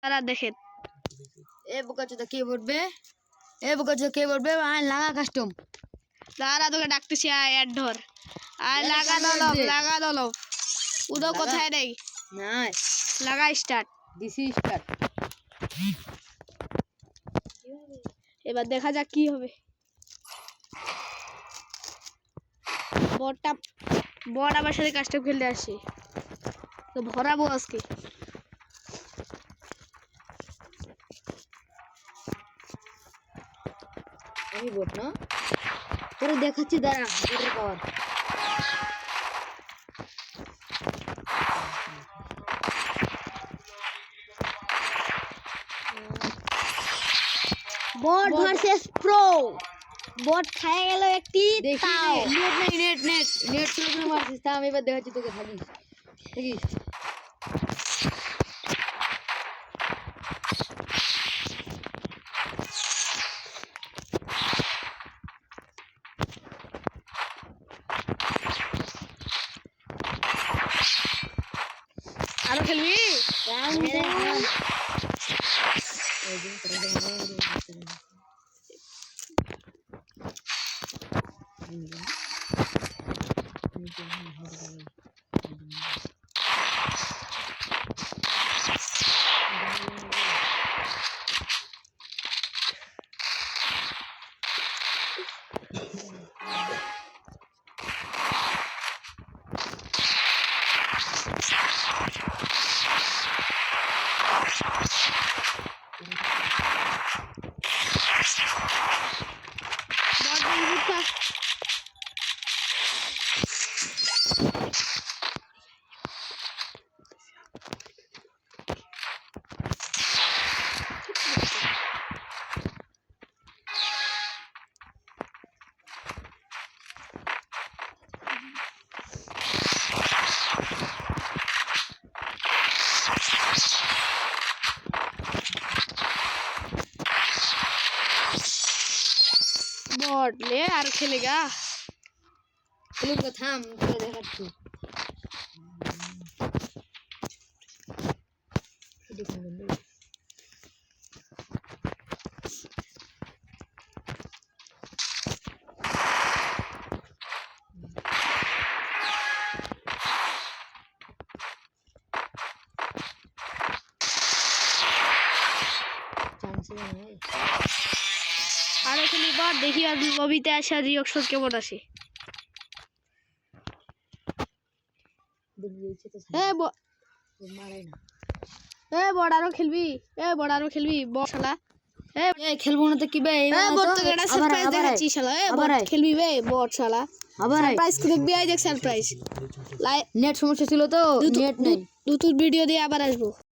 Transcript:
তারা দেখেন এ বোকাচোদা কে পড়বে আয় লাগা কাস্টম তারা তোকে ডাকতেছি আয় অ্যাড ধর আয় লাগা দলব উদো কোথায় নেই নাই লাগা স্টার্ট দিছি স্টার্ট এবার দেখা যাক কি হবে বড় আমার সাথে কাস্টম খেলতে আসছে তো ভরাবো আজকে আমি বট না তোরে দেখাচ্ছি দাঁড়া এটার পাওয়ার বট ভার্সেস প্রো বট খায় গেল একটি তাও নেট শুরু মারছিস তা আমি এবার দেখাচ্ছি তোকে থাকিস দেখিস আরো খেলবি बॉट ले यार खेलेगा खेलूंगा थाम তোকে দেখাচ্ছি আরে খেলি বট দেখি আর লবিতে আসা রিঅ্যাকশন কেমন আসে বট আরো খেলবি বট শালা খেলবো না তো কি বে বট তো এটা সারপ্রাইজ দেখাচ্ছি শালা বট খেলবি বে বট শালা সারপ্রাইজ করে দেখবি আই দেখ সারপ্রাইজ নেট সমস্যা ছিল তো নেট নেই নতুন ভিডিও দিয়ে আবার আসবো